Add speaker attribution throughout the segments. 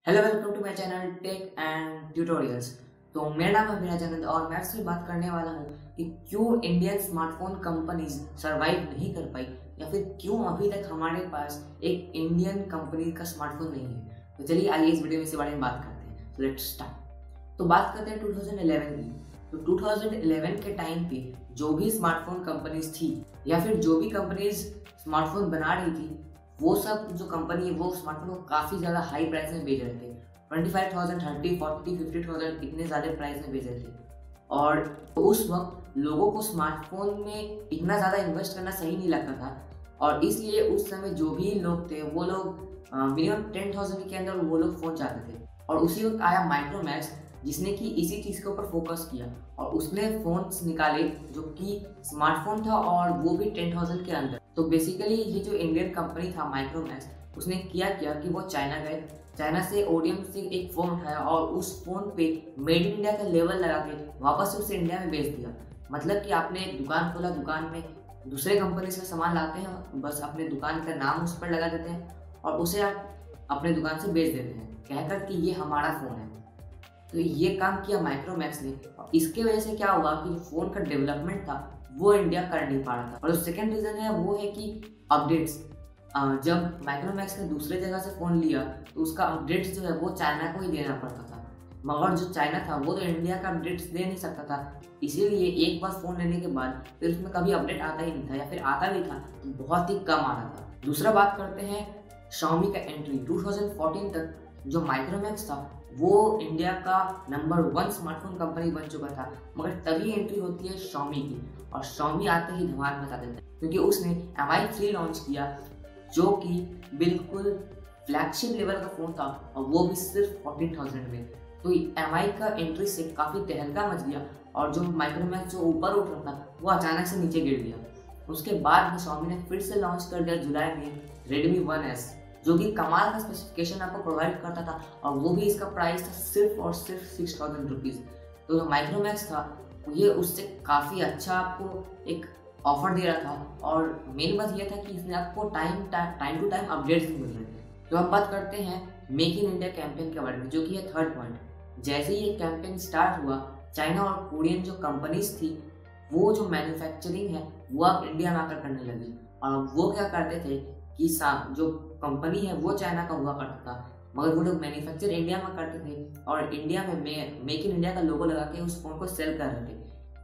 Speaker 1: Hello welcome to my channel tech and tutorials. तो मेरा नाम है अभिराज आनंद और मैं आपसे बात करने वाला हूँ कि क्यों इंडियन स्मार्टफोन कंपनीज सरवाइव नहीं कर पाई या फिर क्यों अभी तक हमारे पास एक इंडियन कंपनी का स्मार्टफोन नहीं है। तो चलिए आइए इस वीडियो में इस बारे में बात करते हैं। तो लेट्स स्टार्ट। तो बात करते हैं 2011 की। तो 2011 के टाइम पे जो भी स्मार्टफोन कंपनीज थी या फिर जो भी कंपनीज स्मार्टफोन बना रही थी, वो सब जो कंपनी है वो स्मार्टफोन को काफ़ी ज़्यादा हाई प्राइस में बेच रहे थे। 25,000, 30, 40, 50,000 इतने ज़्यादा प्राइस में बेच रहे थे। और उस वक्त लोगों को स्मार्टफोन में इतना ज़्यादा इन्वेस्ट करना सही नहीं लगता था और इसलिए उस समय जो भी लोग थे वो लोग मिनिमम 10,000 के अंदर वो लोग फ़ोन चाहते थे। और उसी वक्त आया माइक्रोमैक्स जिसने कि इसी चीज़ के ऊपर फोकस किया और उसने फ़ोन्स निकाले जो कि स्मार्टफोन था और वो भी 10,000 के अंदर। तो बेसिकली ये जो इंडियन कंपनी था माइक्रोमैक्स, उसने किया कि वो चाइना गए, चाइना से ओडियम से एक फ़ोन उठाया और उस फ़ोन पे मेड इन इंडिया का लेबल लगा के वापस उसे इंडिया में बेच दिया। मतलब कि आपने एक दुकान खोला, दुकान में दूसरे कंपनी से सामान लाते हैं, बस अपने दुकान का नाम उस पर लगा देते हैं और उसे आप अपने दुकान से बेच देते हैं कहकर कि ये हमारा फ़ोन है। तो ये काम किया माइक्रोमैक्स ने और इसके वजह से क्या हुआ कि जो फ़ोन का डेवलपमेंट था वो इंडिया कर नहीं पा रहा था। और जो सेकेंड रीज़न है वो है कि अपडेट्स। जब माइक्रोमैक्स ने दूसरे जगह से फ़ोन लिया तो उसका अपडेट्स जो है वो चाइना को ही देना पड़ता था, मगर जो चाइना था वो तो इंडिया का अपडेट्स दे नहीं सकता था। इसीलिए एक बार फ़ोन लेने के बाद फिर उसमें कभी अपडेट आता ही नहीं था या फिर आता भी था तो बहुत ही कम आता था। दूसरा बात करते हैं Xiaomi का एंट्री। 2014 तक जो माइक्रोमैक्स था वो इंडिया का नंबर 1 स्मार्टफोन कंपनी बन चुका था, मगर तभी एंट्री होती है Xiaomi की और Xiaomi आते ही धमाल मचा देता है क्योंकि उसने Mi 3 लॉन्च किया जो कि बिल्कुल फ्लैगशिप लेवल का फ़ोन था और वो भी सिर्फ 14,000 में। तो Mi का एंट्री से काफ़ी तहलका मच गया और जो माइक्रोमैक्स जो ऊपर उठ रहा था वो अचानक से नीचे गिर गया। उसके बाद में Xiaomi ने फिर से लॉन्च कर दिया जुलाई में Redmi 1S, जो कि कमाल का स्पेसिफिकेशन आपको प्रोवाइड करता था और वो भी इसका प्राइस था सिर्फ और सिर्फ 6,000 रुपीज़। तो जो माइक्रोमैक्स था ये उससे काफ़ी अच्छा आपको एक ऑफर दे रहा था और मेन बात ये था कि इसने आपको टाइम टू टाइम अपडेट्स भी मिल रहे थे। तो अब बात करते हैं मेक इन इंडिया कैंपेन के बारे में, जो कि है थर्ड पॉइंट। जैसे ही ये कैंपेन स्टार्ट हुआ, चाइना और कोरियन जो कंपनीज थी वो जो मैन्युफैक्चरिंग है वो अब इंडिया में आकर करने लगी। और वो क्या करते थे कि जो कंपनी है वो चाइना का हुआ करता था, मगर वो लोग मैन्युफैक्चर इंडिया में करते थे और इंडिया में मेक इन इंडिया का लोगो लगा के उस फ़ोन को सेल कर रहे थे।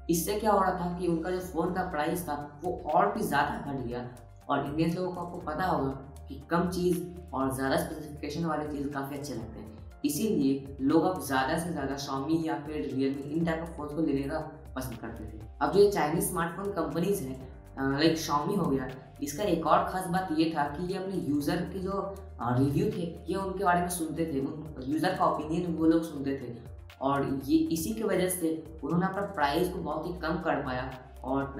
Speaker 1: इससे क्या हो रहा था कि उनका जो फ़ोन का प्राइस था वो और भी ज़्यादा घट गया। और इंडियन लोगों को आपको पता होगा कि कम चीज़ और ज़्यादा स्पेसिफिकेशन वाली चीज़ काफ़ी अच्छे लगते हैं, इसीलिए लोग अब ज़्यादा से ज़्यादा Xiaomi या फिर Realme in type of phone को लेने का पसंद करते थे। अब जो ये चाइनीज़ स्मार्टफोन कंपनीज हैं लाइक Xiaomi हो गया, इसका एक और ख़ास बात ये था कि ये अपने यूज़र के जो रिव्यू थे ये उनके बारे में सुनते थे, उन यूज़र का ओपिनियन वो लोग सुनते थे और ये इसी की वजह से उन्होंने अपना प्राइस को बहुत ही कम कर पाया और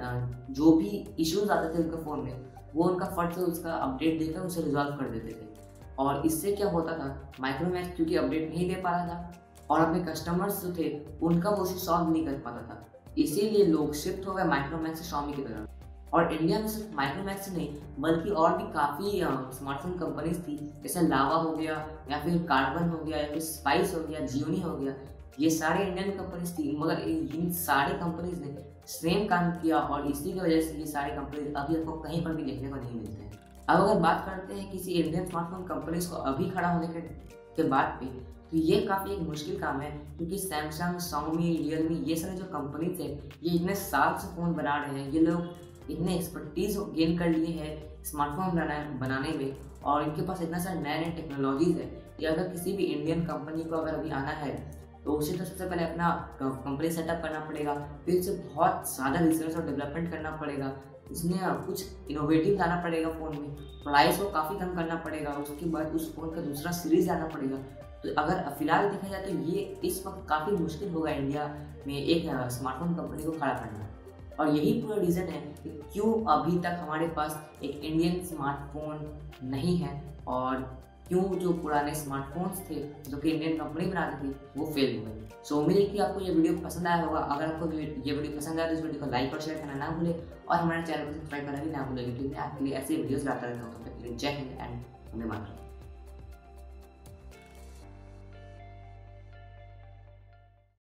Speaker 1: जो भी इश्यूज आते थे उनके फ़ोन में वो उनका फट से उसका अपडेट देकर उसे रिजॉल्व कर देते थे। और इससे क्या होता था, माइक्रोमैक्स क्योंकि अपडेट नहीं दे पा रहा था और अपने कस्टमर्स जो थे उनका वो इशू सॉल्व नहीं कर पाता था, इसीलिए लोग शिफ्ट हो गए माइक्रोमैक्स से Xiaomi की तरफ। और इंडिया में सिर्फ माइक्रोमैक्स नहीं बल्कि और भी काफ़ी स्मार्टफोन कंपनीज थी, जैसे लावा हो गया या फिर कार्बन हो गया या फिर स्पाइस हो गया, जियोनी हो गया। ये सारे इंडियन कंपनीज थी, मगर इन सारे कंपनीज ने सेम काम किया और इसी की वजह से ये सारे कंपनीज अभी आपको कहीं पर भी देखने को नहीं मिलते हैं। अब अगर बात करते हैं किसी इंडियन स्मार्टफोन कंपनीज को अभी खड़ा होने के बाद पे, तो ये काफ़ी एक मुश्किल काम है क्योंकि सैमसंग, Xiaomi, Realme ये सारे जो कंपनीज हैं ये इतने साल से फ़ोन बना रहे हैं, ये लोग इतने एक्सपर्टीज़ गेन कर लिए हैं स्मार्टफोन बनाने में और इनके पास इतना सारा नए नए टेक्नोलॉजीज़ है कि अगर किसी भी इंडियन कंपनी को अगर अभी आना है तो उसे तो सबसे पहले अपना कंपनी सेटअप करना पड़ेगा, फिर उसे बहुत ज़्यादा रिसर्च और डेवलपमेंट करना पड़ेगा, उसमें कुछ इनोवेटिव लाना पड़ेगा फ़ोन में, प्राइस को काफ़ी कम करना पड़ेगा, उसके बाद उस फ़ोन का दूसरा सीरीज़ लाना पड़ेगा। तो अगर फिलहाल देखा जाए तो ये इस वक्त काफ़ी मुश्किल होगा इंडिया में एक स्मार्टफोन कंपनी को खड़ा करना। और यही पूरा रीज़न है कि क्यों अभी तक हमारे पास एक इंडियन स्मार्टफोन नहीं है और क्यों जो पुराने स्मार्टफोन्स थे जो कि इंडियन कंपनी बनाती थी वो फेल हो गए। सो उम्मीद है कि आपको ये वीडियो पसंद आया होगा। अगर आपको ये वीडियो पसंद आया तो इस वीडियो को लाइक और शेयर करना ना भूलें और हमारे चैनल को सब्सक्राइब करना भी ना भूलें क्योंकि मैं आपके लिए ऐसे वीडियोज़ लाता रहता हूँ। तो जय हिंद एंड वंदे मातरम।